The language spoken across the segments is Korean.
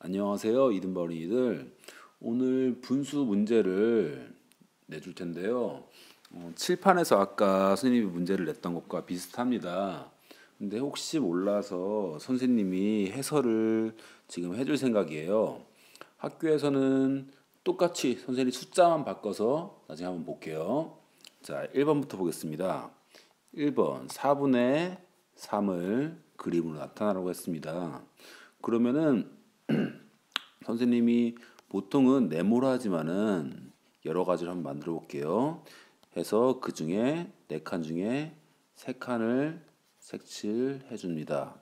안녕하세요, 이든버린이들. 오늘 분수 문제를 내줄 텐데요. 칠판에서 아까 선생님이 문제를 냈던 것과 비슷합니다. 근데 혹시 몰라서 선생님이 해설을 지금 해줄 생각이에요. 학교에서는 똑같이 선생님이 숫자만 바꿔서 나중에 한번 볼게요. 자, 1번부터 보겠습니다. 1번 4분의 3을 그림으로 나타나라고 했습니다. 그러면은 선생님이 보통은 네모로 하지만은 여러 가지를 한번 만들어 볼게요. 해서 그 중에 4칸 중에 3칸을 색칠해 줍니다.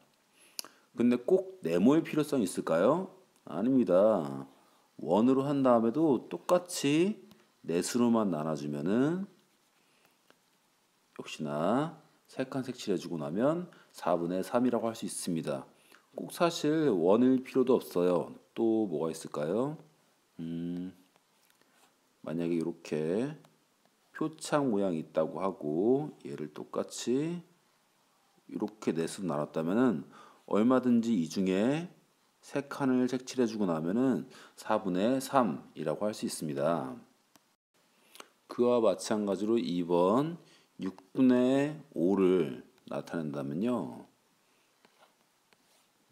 근데 꼭 네모일 필요성이 있을까요? 아닙니다. 원으로 한 다음에도 똑같이 넷으로만 나눠주면은 역시나 3칸 색칠해주고 나면 4분의 3이라고 할 수 있습니다. 꼭 사실 원일 필요도 없어요. 또 뭐가 있을까요? 만약에 이렇게 표창 모양이 있다고 하고 얘를 똑같이 이렇게 넷으로 나눴다면은 얼마든지 이 중에 3칸을 색칠해주고 나면은 4분의 3이라고 할 수 있습니다. 그와 마찬가지로 2번 6분의 5를 나타낸다면요.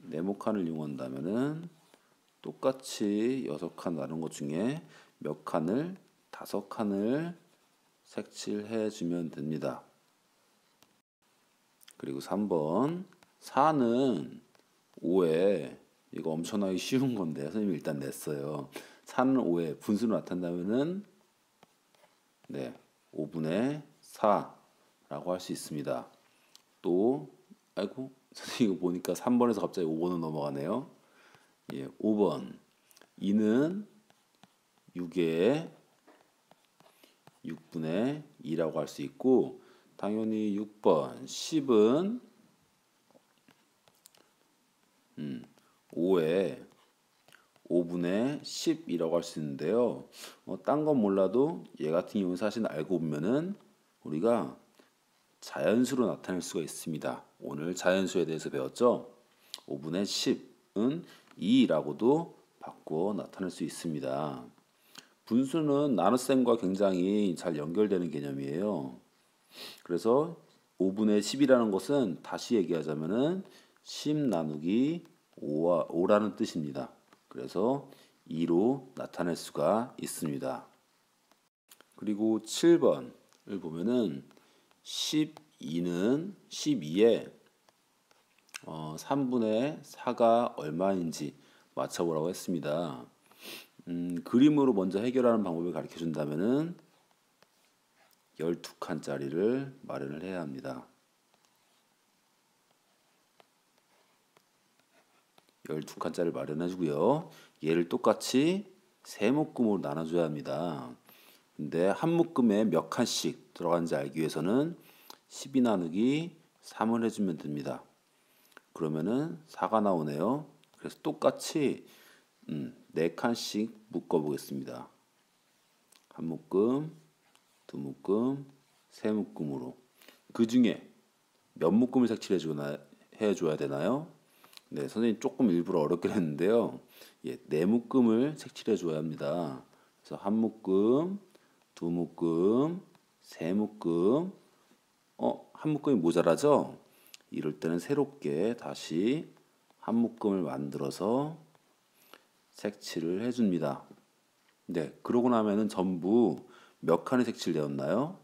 네모칸을 이용한다면은 똑같이 6칸 나눈 것 중에 몇 칸을 5칸을 색칠해 주면 됩니다. 그리고 3번 4는 5에 이거 엄청나게 쉬운 건데 선생님이 일단 냈어요. 4는 5에 분수로 나타낸다면은 네, 5분의 4라고 할 수 있습니다. 또 아이고 선생님 이거 보니까 3번에서 갑자기 5번으로 넘어가네요. 예, 5번 2는 6에 6분의 2라고 할 수 있고 당연히 6번 10은 5에 5분의 10이라고 할 수 있는데요. 딴 건 몰라도 얘 같은 경우는 사실 알고 보면은 우리가 자연수로 나타낼 수가 있습니다. 오늘 자연수에 대해서 배웠죠? 5분의 10은 2라고도 바꿔 나타낼 수 있습니다. 분수는 나눗셈과 굉장히 잘 연결되는 개념이에요. 그래서 5분의 10이라는 것은 다시 얘기하자면은 10 나누기 5라는 뜻입니다. 그래서 2로 나타낼 수가 있습니다. 그리고 7번을 보면은 12에 3분의 4가 얼마인지 맞춰보라고 했습니다. 그림으로 먼저 해결하는 방법을 가르쳐 준다면은 12칸짜리를 마련을 해야 합니다. 12칸짜리를 마련해 주고요. 얘를 똑같이 세 묶음으로 나눠줘야 합니다. 근데 한 묶음에 몇 칸씩 들어가는지 알기 위해서는 12 나누기 3을 해주면 됩니다. 그러면은 4가 나오네요. 그래서 똑같이 4칸씩 묶어 보겠습니다. 한 묶음, 두 묶음, 세 묶음으로. 그 중에 몇 묶음을 해줘야 되나요? 네, 선생님 조금 일부러 어렵게 했는데요. 예, 네 묶음을 색칠해 줘야 합니다. 그래서 한 묶음, 두 묶음, 세 묶음. 한 묶음이 모자라죠? 이럴 때는 새롭게 다시 한 묶음을 만들어서 색칠을 해줍니다. 네, 그러고 나면은 전부 몇 칸이 색칠되었나요?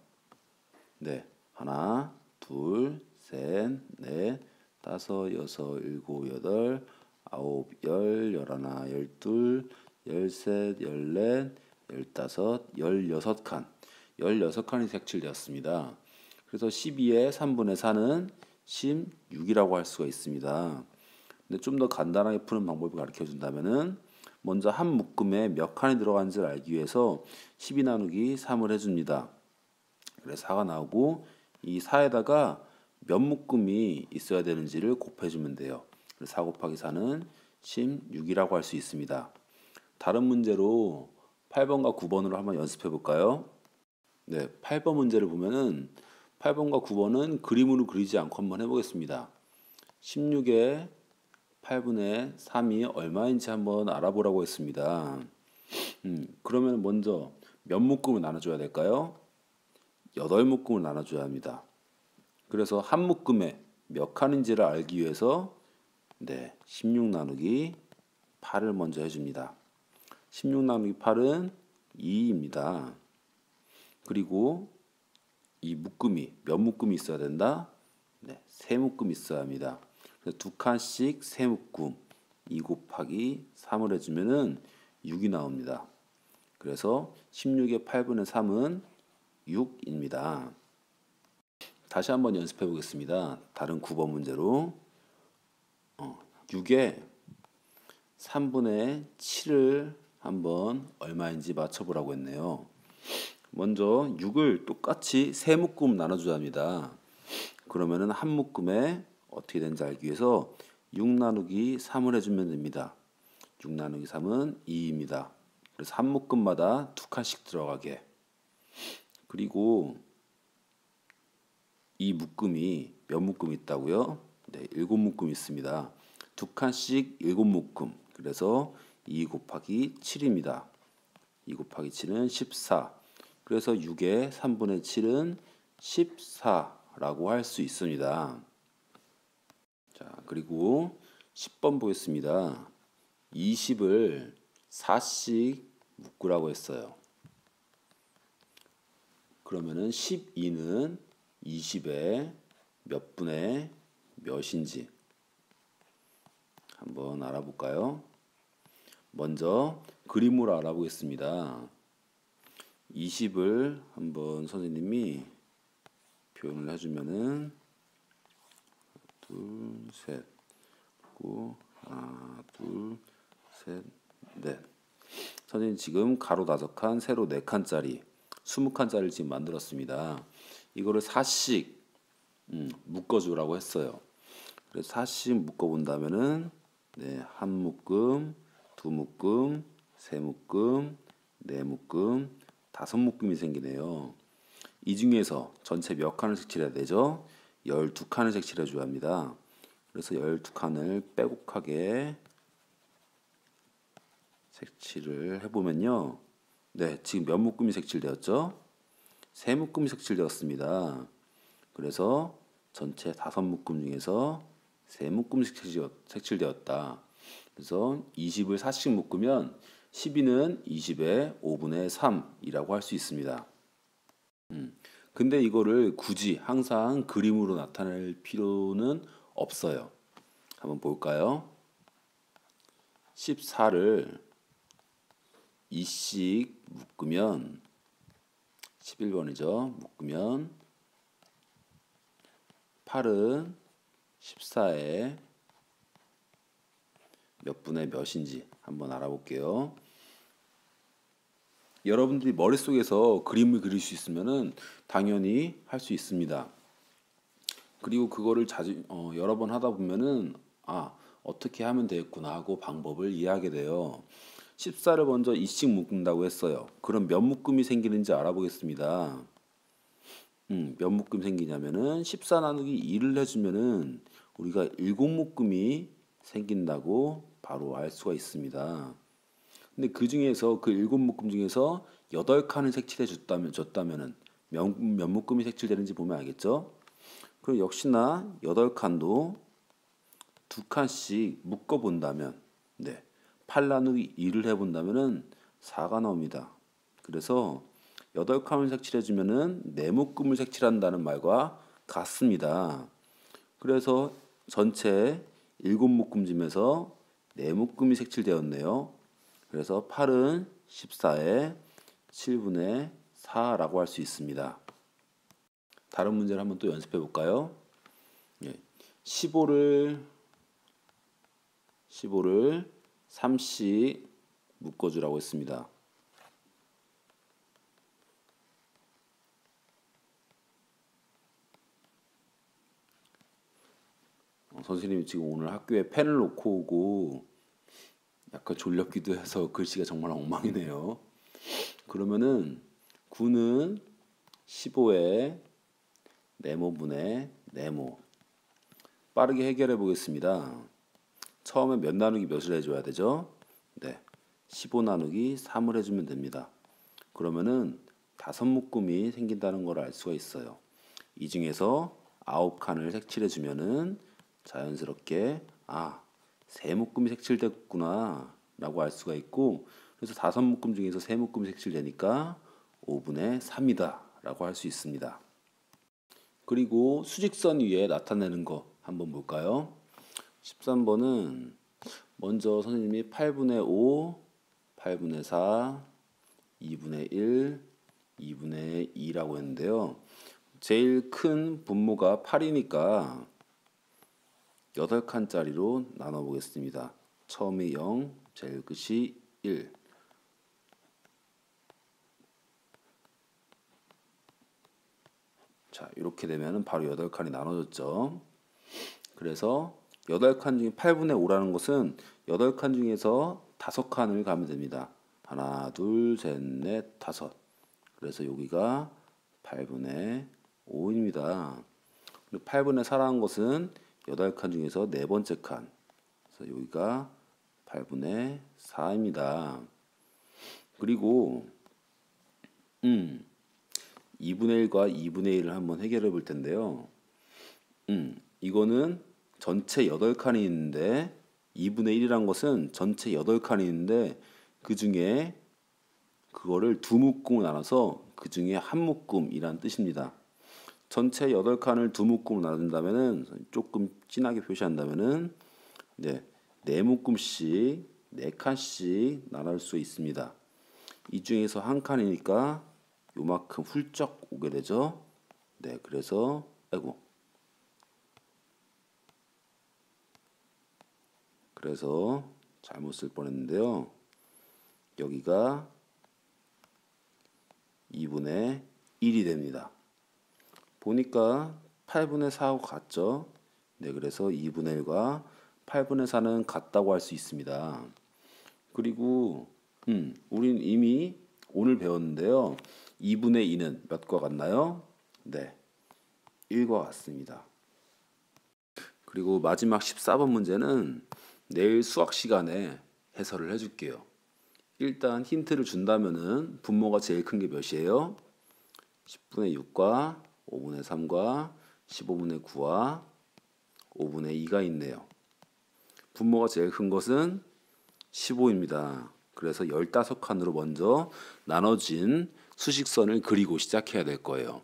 네, 하나, 둘, 셋, 넷, 다섯, 여섯, 일곱, 여덟, 아홉, 열, 열하나, 열둘, 열셋, 열넷, 열다섯, 16칸. 16칸이 색칠되었습니다. 그래서 12의 3분의 4는 16이라고 할 수가 있습니다. 근데 좀 더 간단하게 푸는 방법을 가르쳐 준다면은 먼저 한 묶음에 몇 칸이 들어간지를 알기 위해서 12 나누기 3을 해줍니다. 그래서 4가 나오고 이 4에다가 몇 묶음이 있어야 되는지를 곱해주면 돼요. 그래서 4 곱하기 4는 16이라고 할 수 있습니다. 다른 문제로 8번과 9번으로 한번 연습해 볼까요? 네, 8번 문제를 보면은 8번과 9번은 그림으로 그리지 않고 한번 해보겠습니다. 16에 8분의 3이 얼마인지 한번 알아보라고 했습니다. 그러면 먼저 몇 묶음을 나눠줘야 될까요? 8묶음을 나눠줘야 합니다. 그래서 한 묶음에 몇 칸인지를 알기 위해서 16 나누기 8을 먼저 해줍니다. 16 나누기 8은 2입니다. 그리고 이 묶음이 몇 묶음이 있어야 된다? 세 묶음이 있어야 합니다. 그래서 두 칸씩 세 묶음 2 곱하기 3을 해주면은 6이 나옵니다. 그래서 16의 8분의 3은 6입니다. 다시 한번 연습해 보겠습니다. 다른 9번 문제로 6에 3분의 7을 한번 얼마인지 맞춰보라고 했네요. 먼저 6을 똑같이 세 묶음 나눠줘야 합니다. 그러면은 한 묶음에 어떻게 되는지 알기 위해서 6 나누기 3을 해주면 됩니다. 6 나누기 3은 2입니다. 그래서 한 묶음마다 두 칸씩 들어가게. 그리고 이 묶음이 몇 묶음 있다고요? 7묶음 있습니다. 두 칸씩 7묶음. 그래서 2 곱하기 7입니다. 2 곱하기 7은 14. 그래서 6의 3분의 7은 14라고 할 수 있습니다. 자, 그리고 10번 보겠습니다. 20을 4씩 묶으라고 했어요. 그러면은 12는 20의 몇 분의 몇인지 한번 알아볼까요? 먼저 그림으로 알아보겠습니다. 20을 한번 선생님이 표현을 해주면은 둘, 셋, 그리고 하나, 둘, 셋, 넷. 선생님 지금 가로 5칸, 세로 4칸짜리 20칸짜리를 지금 만들었습니다. 이거를 4씩 묶어주라고 했어요. 그래서 4씩 묶어본다면은 한 묶음, 두 묶음, 세 묶음, 네 묶음, 5묶음이 생기네요. 이 중에서 전체 몇 칸을 색칠해야 되죠? 12칸을 색칠해 줘야 합니다. 그래서 12칸을 빼곡하게 색칠을 해보면요. 지금 몇 묶음이 색칠되었죠? 세 묶음이 색칠되었습니다. 그래서 전체 5묶음 중에서 세 묶음이 색칠되었다. 그래서 20을 4씩 묶으면 12는 20의 5분의 3이라고 할 수 있습니다. 근데 이거를 굳이 항상 그림으로 나타낼 필요는 없어요. 한번 볼까요? 14를 2씩 묶으면 11번이죠. 묶으면 8은 14의 몇 분의 몇인지 한번 알아볼게요. 여러분들이 머릿속에서 그림을 그릴 수 있으면은 당연히 할 수 있습니다. 그리고 그거를 여러 번 하다 보면은 어떻게 하면 되겠구나 하고 방법을 이해하게 돼요. 14를 먼저 2씩 묶는다고 했어요. 그럼 몇 묶음이 생기는지 알아보겠습니다. 몇 묶음 생기냐면은 14 나누기 2를 해주면은 우리가 7묶음이 생긴다고 바로 알 수가 있습니다. 근데 그 중에서 그 7묶음 중에서 8칸을 색칠해 줬다면은 몇 묶음이 색칠되는지 보면 알겠죠? 그럼 역시나 8칸도 두 칸씩 묶어 본다면 8 나누기 2를 해 본다면은 4가 나옵니다. 그래서 8칸을 색칠해 주면은 4묶음을 색칠한다는 말과 같습니다. 그래서 전체 7묶음 중에서 4묶음이 색칠되었네요. 그래서 8은 14의 7분의 4라고 할 수 있습니다. 다른 문제를 한번 또 연습해 볼까요? 15를 3씩 묶어주라고 했습니다. 선생님이 지금 오늘 학교에 펜을 놓고 오고 약간 졸렸기도 해서 글씨가 정말 엉망이네요. 그러면은 9는 15의 네모분의 네모. 빠르게 해결해 보겠습니다. 처음에 몇 나누기 몇을 해줘야 되죠? 네, 15 나누기 3을 해주면 됩니다. 그러면은 5묶음이 생긴다는 걸 알 수가 있어요. 이 중에서 9칸을 색칠해주면은 자연스럽게 3묶음이 색칠됐구나 라고 알 수가 있고, 그래서 5묶음 중에서 3묶음이 색칠되니까 5분의 3이다 라고 할 수 있습니다. 그리고 수직선 위에 나타내는 거 한번 볼까요? 13번은 먼저 선생님이 8분의 5, 8분의 4, 2분의 1, 2분의 2라고 했는데요. 제일 큰 분모가 8이니까 8칸짜리로 나눠보겠습니다. 처음이 0, 제일 끝이 1. 자, 이렇게 되면 바로 8칸이 나눠졌죠. 그래서 8칸 중에 8분의 5라는 것은 8칸 중에서 5칸을 가면 됩니다. 하나, 둘, 셋, 넷, 다섯. 그래서 여기가 8분의 5입니다. 8분의 4라는 것은 8칸 중에서 네 번째 칸. 그래서 여기가 8분의 4입니다. 그리고 2분의 1과 2분의 1을 한번 해결해 볼 텐데요. 이거는 전체 8칸이 있는데 2분의 1이란 것은 전체 8칸이 있는데 그 중에 그거를 두 묶음으로 나눠서 그 중에 한 묶음이란 뜻입니다. 전체 8칸을 두 묶음으로 나눈다면은 조금 진하게 표시한다면은 네 묶음씩 4칸씩 나눌 수 있습니다. 이 중에서 한 칸이니까 요만큼 훌쩍 오게 되죠. 네, 그래서 그래서 잘못 쓸 뻔했는데요. 여기가 2분의 1이 됩니다. 보니까 8분의 4하고 같죠? 네, 그래서 2분의 1과 8분의 4는 같다고 할 수 있습니다. 그리고 우린 이미 오늘 배웠는데요. 2분의 2는 몇과 같나요? 네, 1과 같습니다. 그리고 마지막 14번 문제는 내일 수학 시간에 해설을 해줄게요. 일단 힌트를 준다면은 분모가 제일 큰 게 몇이에요? 10분의 6과 5분의 3과 15분의 9와 5분의 2가 있네요. 분모가 제일 큰 것은 15입니다. 그래서 15칸으로 먼저 나눠진 수직선을 그리고 시작해야 될 거예요.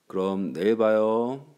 그럼 내일 봐요.